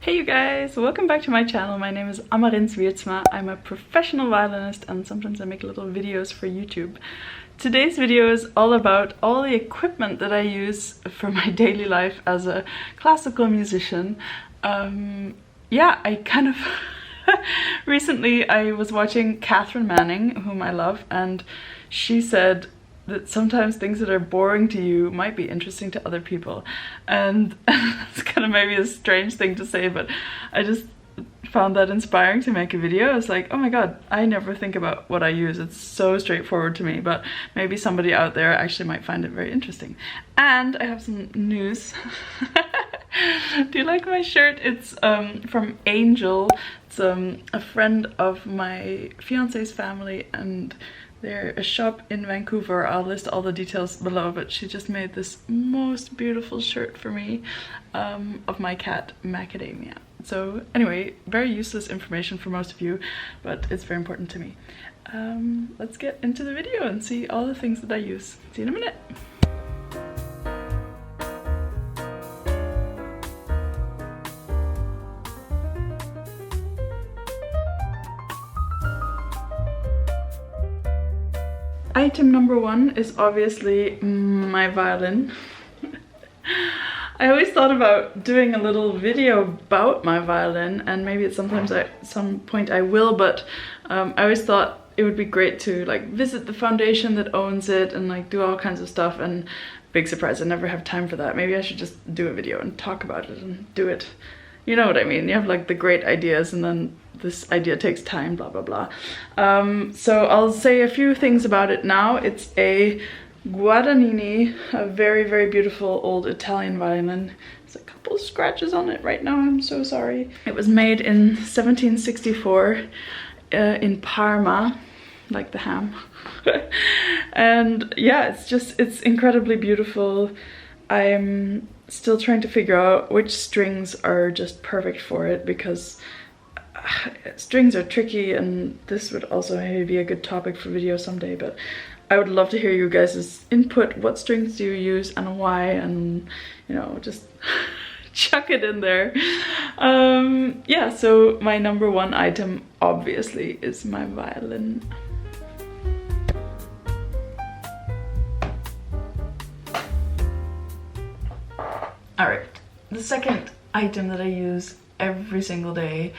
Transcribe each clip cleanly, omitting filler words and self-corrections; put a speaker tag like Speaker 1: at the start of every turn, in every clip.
Speaker 1: Hey you guys, welcome back to my channel. My name is AMARINS. I'm a professional violinist and sometimes I make little videos for YouTube. Today's video is all about all the equipment that I use for my daily life as a classical musician. Yeah, I kind of... Recently I was watching Catherine Manning, whom I love, and she said that sometimes things that are boring to you might be interesting to other people. And it's kind of maybe a strange thing to say, but I just found that inspiring to make a video. I was like, oh my god, I never think about what I use. It's so straightforward to me, but maybe somebody out there actually might find it very interesting. And I have some news. Do you like my shirt? It's from Angel. It's a friend of my fiance's family, and they're a shop in Vancouver. I'll list all the details below, but she just made this most beautiful shirt for me of my cat Macadamia. So anyway, very useless information for most of you, but it's very important to me. Let's get into the video and see all the things that I use. See you in a minute. Item number one is obviously my violin. I always thought about doing a little video about my violin, and maybe at some point I will, but I always thought it would be great to like visit the foundation that owns it and like do all kinds of stuff, and big surprise, I never have time for that. Maybe I should just do a video and talk about it and do it. You know what I mean? You have like the great ideas and then this idea takes time, blah blah blah. So I'll say a few things about it now. It's a Guadagnini, a very, very beautiful old Italian violin. There's a couple of scratches on it right now, I'm so sorry. It was made in 1764 in Parma, like the ham. And yeah, it's incredibly beautiful. I'm still trying to figure out which strings are just perfect for it, because strings are tricky, and this would also maybe be a good topic for video someday, but I would love to hear you guys' input. What strings do you use and why? And you know, just chuck it in there. Yeah, so my number one item obviously is my violin. Alright, the second item that I use every single day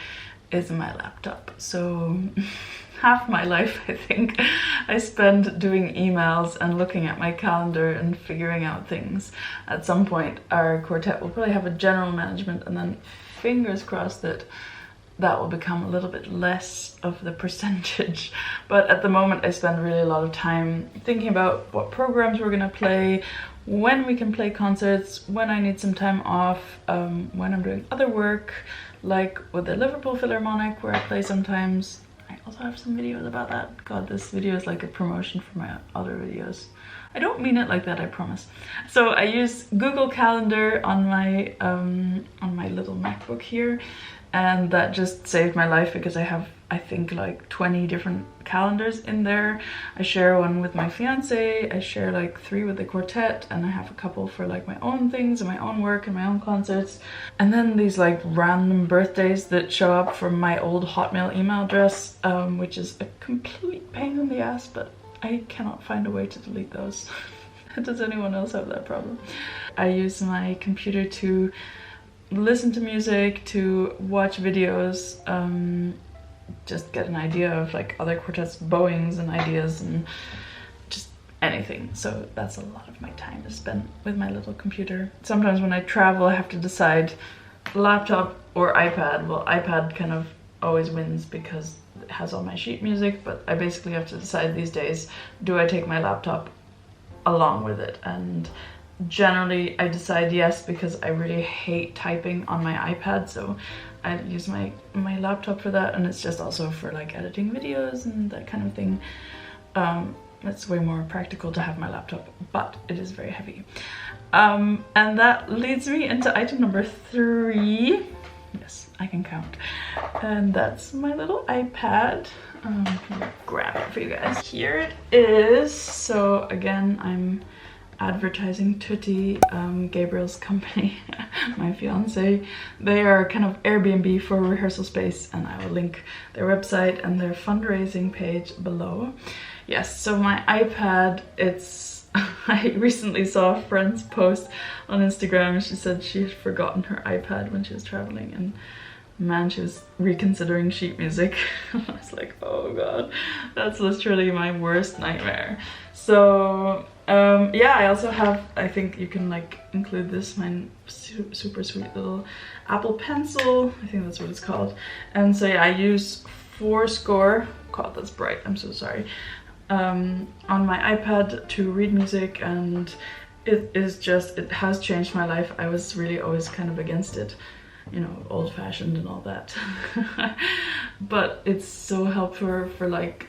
Speaker 1: is my laptop. So half my life, I think, I spend doing emails and looking at my calendar and figuring out things. At some point our quartet will probably have a general management, and then fingers crossed that that will become a little bit less of the percentage. But at the moment I spend really a lot of time thinking about what programs we're gonna play, when we can play concerts, when I need some time off, when I'm doing other work, like with the Liverpool Philharmonic where I play sometimes. I also have some videos about that. God, this video is like a promotion for my other videos. I don't mean it like that, I promise. So I use Google Calendar on my little MacBook here, and that just saved my life because I have, I think, like 20 different calendars in there. I share one with my fiance, I share like 3 with the quartet, and I have a couple for like my own things and my own work and my own concerts. And then these like random birthdays that show up from my old Hotmail email address, which is a complete pain in the ass, but I cannot find a way to delete those. Does anyone else have that problem? I use my computer to listen to music, to watch videos, just get an idea of like other quartets' bowings and ideas and just anything. So that's a lot of my time is spent with my little computer. Sometimes when I travel I have to decide laptop or iPad. Well, iPad kind of always wins because it has all my sheet music, but I basically have to decide these days, do I take my laptop along with it? And generally I decide yes, because I really hate typing on my iPad, so I use my laptop for that, and it's just also for like editing videos and that kind of thing. It's way more practical to have my laptop, but it is very heavy. And that leads me into item number 3. Yes, I can count. And that's my little iPad. Grab it for you guys. Here it is. So again, I'm advertising Tutti, Gabriel's company, my fiance. They are kind of Airbnb for rehearsal space, and I will link their website and their fundraising page below. Yes, so my iPad, it's I recently saw a friend's post on Instagram and she said she had forgotten her iPad when she was traveling, and man, she was reconsidering sheet music. I was like, oh god, that's literally my worst nightmare. So yeah, I also have, I think you can like include this, my super sweet little Apple Pencil, I think that's what it's called. And so yeah, I use Fourscore, god that's bright, I'm so sorry, on my iPad to read music, and it has changed my life. I was really always kind of against it, you know, old-fashioned and all that. But it's so helpful for like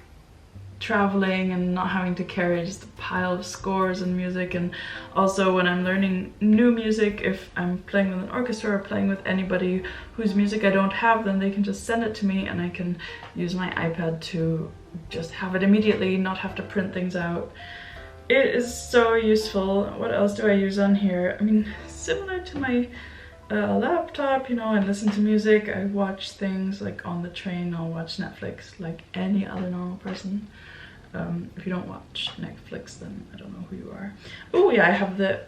Speaker 1: traveling and not having to carry just a pile of scores and music. And also when I'm learning new music, if I'm playing with an orchestra or playing with anybody whose music I don't have, then they can just send it to me and I can use my iPad to just have it immediately, not have to print things out. It is so useful. What else do I use on here? I mean, similar to my laptop, you know, I listen to music, I watch things like on the train, I'll watch Netflix like any other normal person. If you don't watch Netflix, then I don't know who you are. Oh yeah, I have the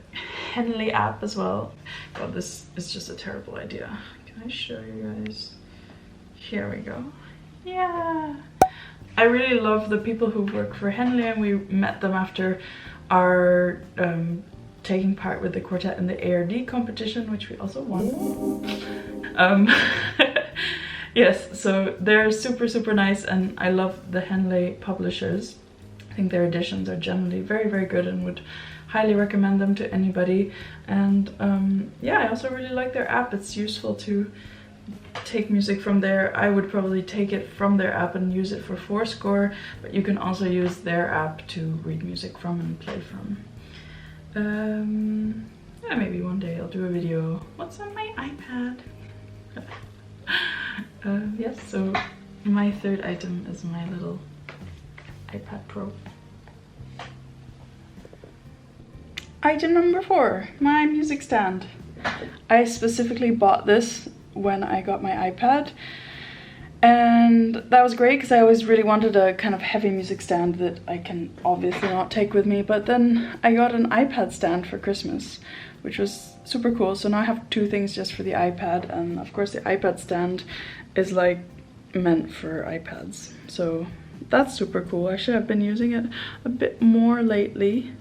Speaker 1: Henley app as well. God, this is just a terrible idea. Can I show you guys? Here we go. Yeah. I really love the people who work for Henley, and we met them after our taking part with the quartet in the ARD competition, which we also won. Yes, so they're super nice, and I love the Henley publishers. I think their editions are generally very good and would highly recommend them to anybody. And yeah, I also really like their app. It's useful to take music from there. I would probably take it from their app and use it for Fourscore, but you can also use their app to read music from and play from. Yeah, maybe one day I'll do a video. What's on my iPad? Yes, so my third item is my little iPad Pro. Item number 4, my music stand. I specifically bought this when I got my iPad, and that was great because I always really wanted a kind of heavy music stand that I can obviously not take with me. But then I got an iPad stand for Christmas, which was super cool. So now I have 2 things just for the iPad, and of course the iPad stand is like meant for iPads. So that's super cool. Actually, I've been using it a bit more lately.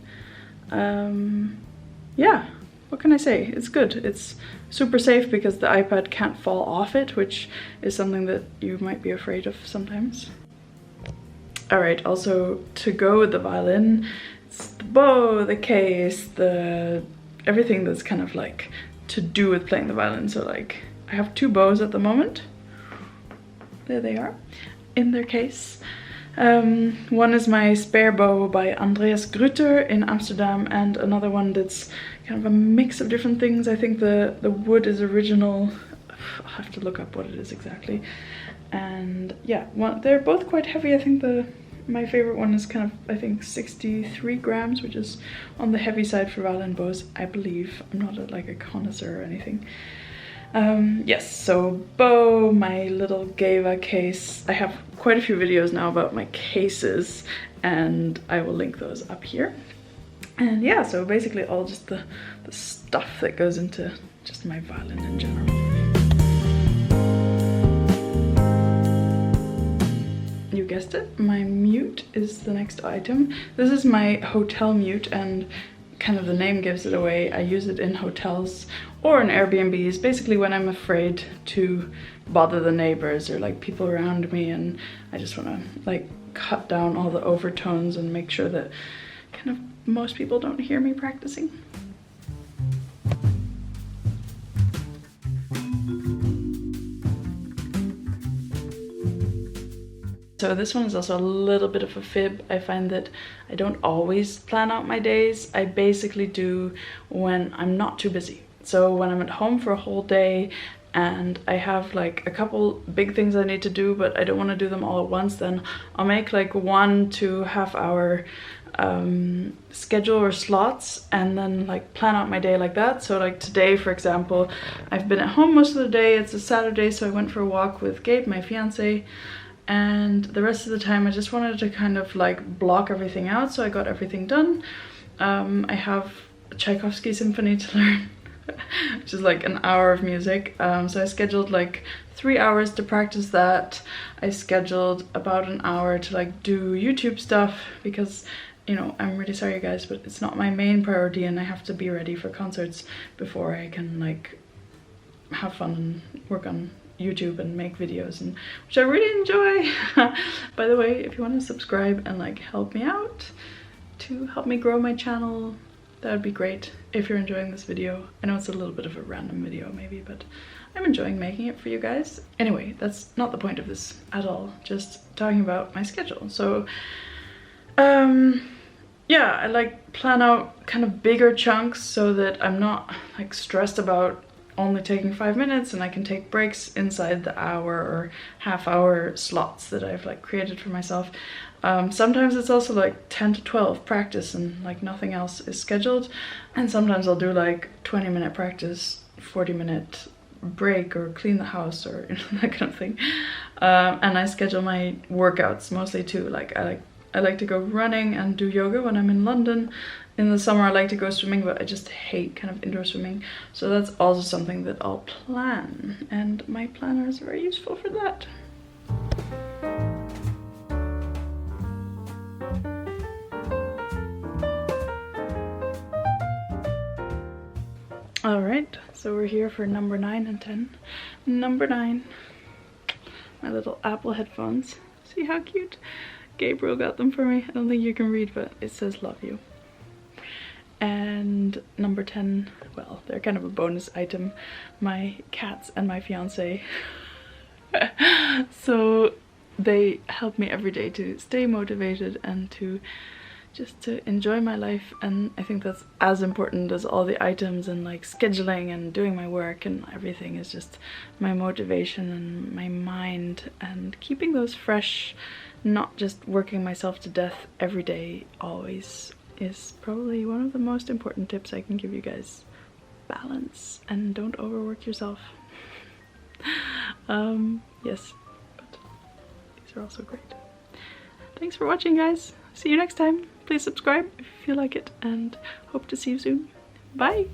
Speaker 1: Yeah, what can I say? It's good. It's super safe because the iPad can't fall off it, which is something that you might be afraid of sometimes. Alright, also to go with the violin, it's the bow, the case, everything that's kind of like to do with playing the violin. So like, I have 2 bows at the moment. There they are, in their case. One is my spare bow by Andreas Grutter in Amsterdam, and another one that's kind of a mix of different things. I think the wood is original. I'll have to look up what it is exactly. And yeah, they're both quite heavy. I think my favorite one is kind of, I think, 63 grams, which is on the heavy side for violin bows, I believe. I'm not like a connoisseur or anything. Yes, so bow, my little Gava case. I have quite a few videos now about my cases, and I will link those up here. And yeah, so basically all just the stuff that goes into just my violin in general. You guessed it, my mute is the next item. This is my hotel mute, and kind of the name gives it away. I use it in hotels or in Airbnbs, basically when I'm afraid to bother the neighbors or like people around me, and I just want to like cut down all the overtones and make sure that kind of most people don't hear me practicing. So this one is also a little bit of a fib. I find that I don't always plan out my days. I basically do when I'm not too busy. So when I'm at home for a whole day and I have like a couple big things I need to do, but I don't want to do them all at once, then I'll make like 1 to half hour schedule or slots and then like plan out my day like that. So like today, for example, I've been at home most of the day. It's a Saturday, so I went for a walk with Gabe, my fiance, and the rest of the time I just wanted to kind of like block everything out, so I got everything done. I have a Tchaikovsky symphony to learn, which is like an hour of music. So I scheduled like 3 hours to practice that. I scheduled about an hour to like do YouTube stuff because, you know, I'm really sorry guys, but it's not my main priority and I have to be ready for concerts before I can like have fun and work on YouTube and make videos, and which I really enjoy. By the way, if you want to subscribe and like help me out to help me grow my channel, that would be great. If you're enjoying this video, I know it's a little bit of a random video maybe, but I'm enjoying making it for you guys. Anyway, that's not the point of this at all, just talking about my schedule. So yeah, I like plan out kind of bigger chunks so that I'm not like stressed about only taking 5 minutes, and I can take breaks inside the hour or half-hour slots that I've like created for myself. Sometimes it's also like 10 to 12 practice and like nothing else is scheduled, and sometimes I'll do like 20-minute practice, 40-minute break, or clean the house, or you know, that kind of thing. And I schedule my workouts mostly too. Like I like to go running and do yoga when I'm in London. In the summer I like to go swimming, but I just hate kind of indoor swimming. So that's also something that I'll plan, and my planner is very useful for that. Alright, so we're here for number 9 and 10. Number 9, my little Apple headphones. See how cute? Gabriel got them for me. I don't think you can read, but it says love you. And number 10, well, they're kind of a bonus item, my cats and my fiance. So they help me every day to stay motivated and to just to enjoy my life, and I think that's as important as all the items and like scheduling and doing my work and everything. Is just my motivation and my mind, and keeping those fresh, not just working myself to death every day always, is probably one of the most important tips I can give you guys. Balance, and don't overwork yourself. Yes, but these are also great. Thanks for watching, guys. See you next time. Please subscribe if you feel like it, and hope to see you soon. Bye!